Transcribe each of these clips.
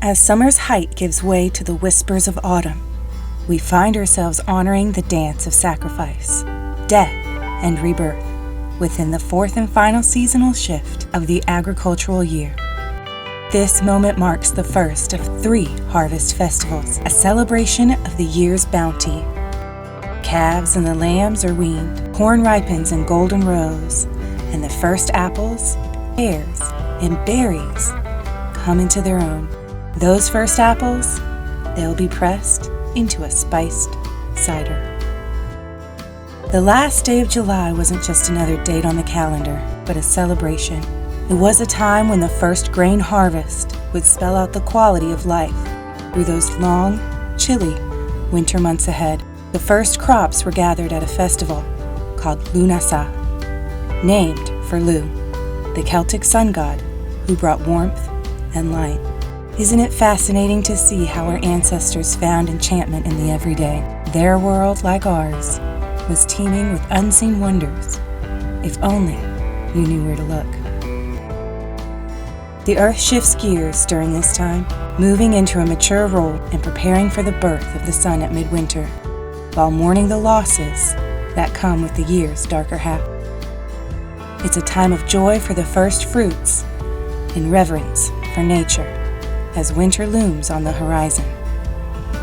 As summer's height gives way to the whispers of autumn, we find ourselves honoring the dance of sacrifice, death, and rebirth within the fourth and final seasonal shift of the agricultural year. This moment marks the first of 3 harvest festivals, a celebration of the year's bounty. Calves and the lambs are weaned, corn ripens in golden rows, and the first apples, pears, and berries come into their own. Those first apples, they'll be pressed into a spiced cider. The last day of July wasn't just another date on the calendar, but a celebration. It was a time when the first grain harvest would spell out the quality of life through those long, chilly winter months ahead. The first crops were gathered at a festival called Lughnasadh, named for Lugh, the Celtic sun god who brought warmth and light. Isn't it fascinating to see how our ancestors found enchantment in the everyday? Their world, like ours, was teeming with unseen wonders, if only you knew where to look. The earth shifts gears during this time, moving into a mature role and preparing for the birth of the sun at midwinter, while mourning the losses that come with the year's darker half. It's a time of joy for the first fruits and reverence for nature as winter looms on the horizon.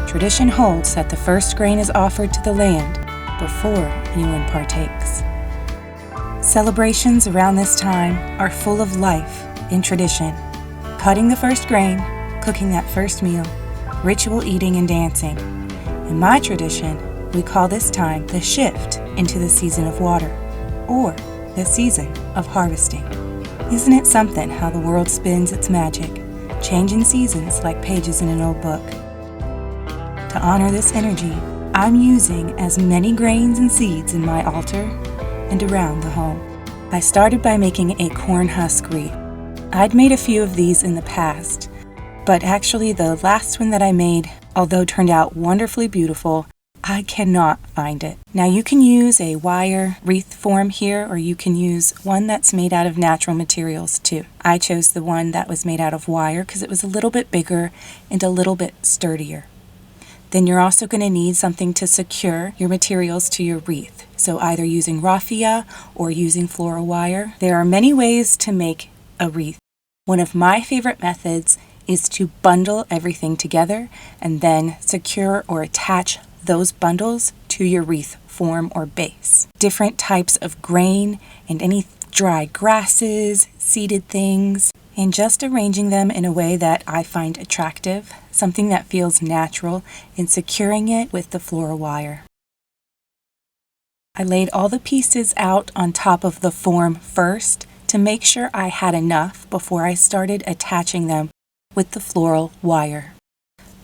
Tradition holds that the first grain is offered to the land before anyone partakes. Celebrations around this time are full of life and tradition. Cutting the first grain, cooking that first meal, ritual eating and dancing. In my tradition, we call this time the shift into the season of water, or the season of harvesting. Isn't it something how the world spins its magic, changing seasons like pages in an old book? To honor this energy, I'm using as many grains and seeds in my altar and around the home. I started by making a corn husk wreath. I'd made a few of these in the past, but actually the last one that I made, although turned out wonderfully beautiful, I cannot find it. Now you can use a wire wreath form here, or you can use one that's made out of natural materials too. I chose the one that was made out of wire because it was a little bit bigger and a little bit sturdier. Then you're also going to need something to secure your materials to your wreath. So either using raffia or using floral wire. There are many ways to make a wreath. One of my favorite methods is to bundle everything together and then secure or attach those bundles to your wreath form or base. Different types of grain and any dry grasses, seeded things, and just arranging them in a way that I find attractive, something that feels natural, and securing it with the floral wire. I laid all the pieces out on top of the form first to make sure I had enough before I started attaching them with the floral wire.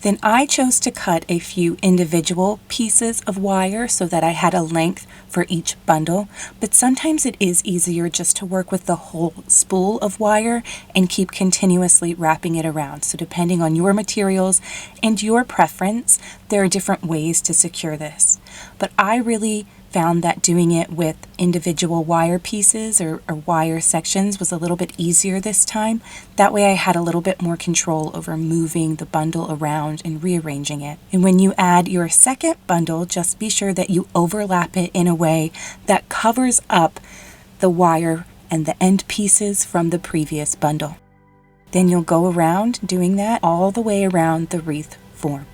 Then I chose to cut a few individual pieces of wire so that I had a length for each bundle, but sometimes it is easier just to work with the whole spool of wire and keep continuously wrapping it around. So depending on your materials and your preference, there are different ways to secure this. But I really found that doing it with individual wire pieces or wire sections was a little bit easier this time. That way I had a little bit more control over moving the bundle around and rearranging it. And when you add your second bundle, just be sure that you overlap it in a way that covers up the wire and the end pieces from the previous bundle. Then you'll go around doing that all the way around the wreath form.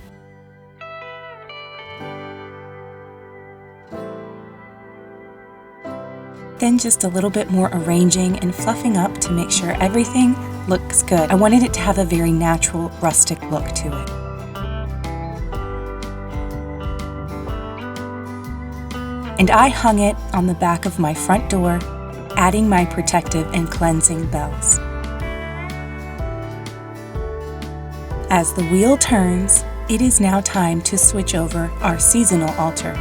Then just a little bit more arranging and fluffing up to make sure everything looks good. I wanted it to have a very natural, rustic look to it. And I hung it on the back of my front door, adding my protective and cleansing bells. As the wheel turns, it is now time to switch over our seasonal altar.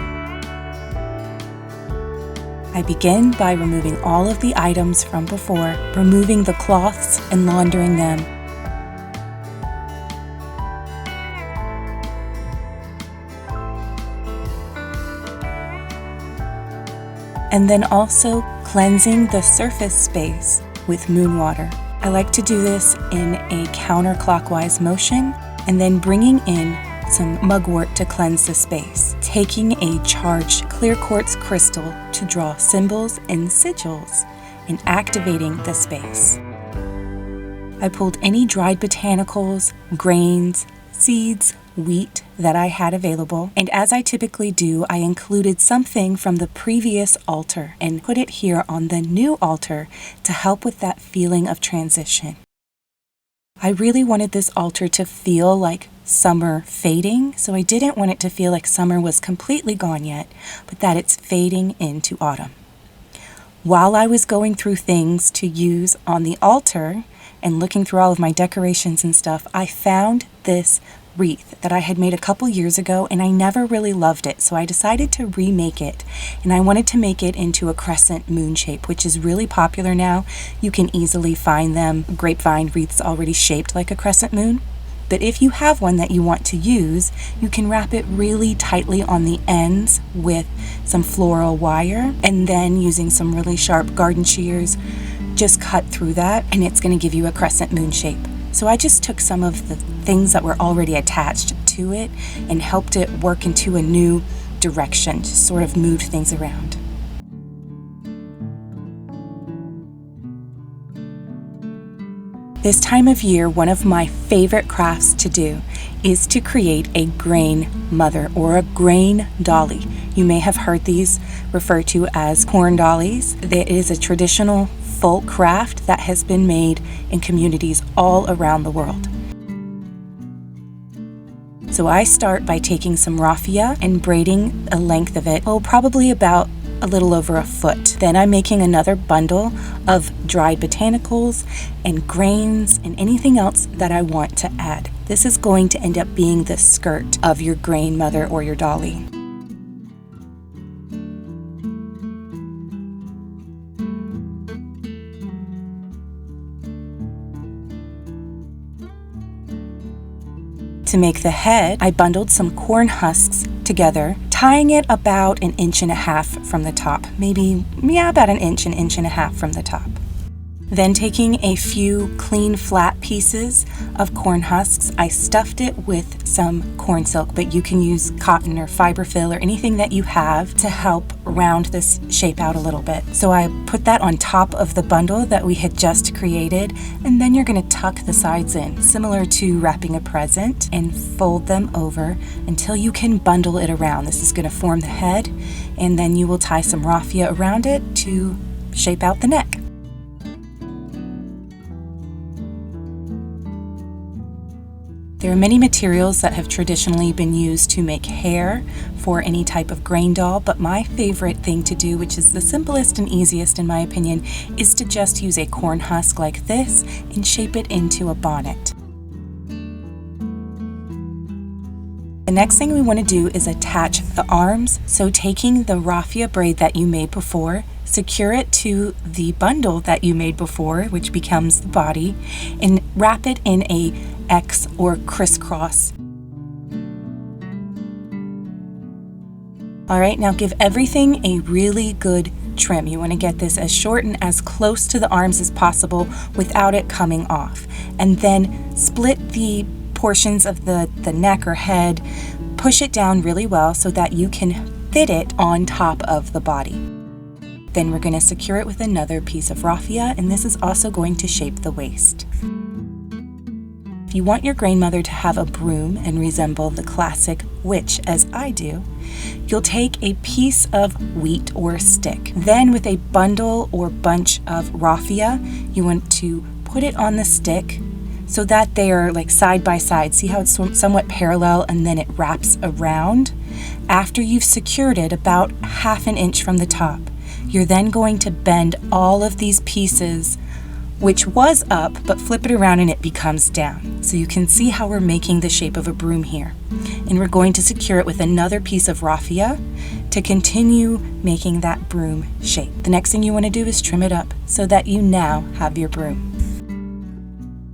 I begin by removing all of the items from before, removing the cloths and laundering them. And then also cleansing the surface space with moon water. I like to do this in a counterclockwise motion and then bringing in some mugwort to cleanse the space, taking a charged clear quartz crystal to draw symbols and sigils and activating the space. I pulled any dried botanicals, grains, seeds, wheat that I had available, and as I typically do, I included something from the previous altar and put it here on the new altar to help with that feeling of transition. I really wanted this altar to feel like summer fading, so I didn't want it to feel like summer was completely gone yet, but that it's fading into autumn. While I was going through things to use on the altar and looking through all of my decorations and stuff, I found this wreath that I had made a couple years ago and I never really loved it, so I decided to remake it, and I wanted to make it into a crescent moon shape, which is really popular now. You can easily find them, grapevine wreaths already shaped like a crescent moon. But if you have one that you want to use, you can wrap it really tightly on the ends with some floral wire, and then using some really sharp garden shears, just cut through that, and it's going to give you a crescent moon shape. So I just took some of the things that were already attached to it and helped it work into a new direction, to sort of move things around. This time of year, one of my favorite crafts to do is to create a grain mother or a grain dolly. You may have heard these referred to as corn dollies. It is a traditional folk craft that has been made in communities all around the world. So I start by taking some raffia and braiding a length of it, probably about a little over a foot. Then I'm making another bundle of dried botanicals and grains and anything else that I want to add. This is going to end up being the skirt of your grain mother or your dolly. To make the head, I bundled some corn husks together, tying it about 1.5 inches from the top. Maybe, about an inch and a half from the top. Then taking a few clean flat pieces of corn husks, I stuffed it with some corn silk, but you can use cotton or fiberfill or anything that you have to help round this shape out a little bit. So I put that on top of the bundle that we had just created, and then you're going to tuck the sides in, similar to wrapping a present, and fold them over until you can bundle it around. This is going to form the head, and then you will tie some raffia around it to shape out the neck. There are many materials that have traditionally been used to make hair for any type of grain doll, but my favorite thing to do, which is the simplest and easiest in my opinion, is to just use a corn husk like this and shape it into a bonnet. The next thing we want to do is attach the arms. So taking the raffia braid that you made before, secure it to the bundle that you made before, which becomes the body, and wrap it in a X or crisscross. All right, now give everything a really good trim. You want to get this as short and as close to the arms as possible without it coming off. And then split the portions of the neck or head, push it down really well so that you can fit it on top of the body. Then we're going to secure it with another piece of raffia, and this is also going to shape the waist. If you want your grain mother to have a broom and resemble the classic witch as I do, you'll take a piece of wheat or stick. Then with a bundle or bunch of raffia, you want to put it on the stick so that they are like side by side. See how it's somewhat parallel, and then it wraps around. After you've secured it about 1/2 inch from the top, you're then going to bend all of these pieces, which was up, but flip it around and it becomes down. So you can see how we're making the shape of a broom here. And we're going to secure it with another piece of raffia to continue making that broom shape. The next thing you want to do is trim it up so that you now have your broom.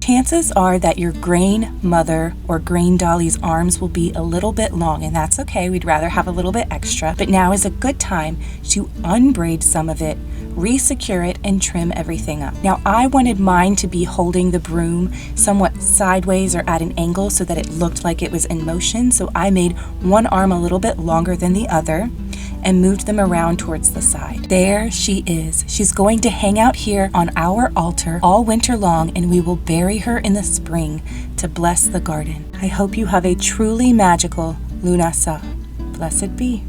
Chances are that your grain mother or grain dolly's arms will be a little bit long, and that's okay. We'd rather have a little bit extra, but now is a good time to unbraid some of it, re-secure it, and trim everything up. Now, I wanted mine to be holding the broom somewhat sideways or at an angle so that it looked like it was in motion, so I made one arm a little bit longer than the other and moved them around towards the side. There she is. She's going to hang out here on our altar all winter long, and we will bury her in the spring to bless the garden. I hope you have a truly magical Lughnasadh. Blessed be.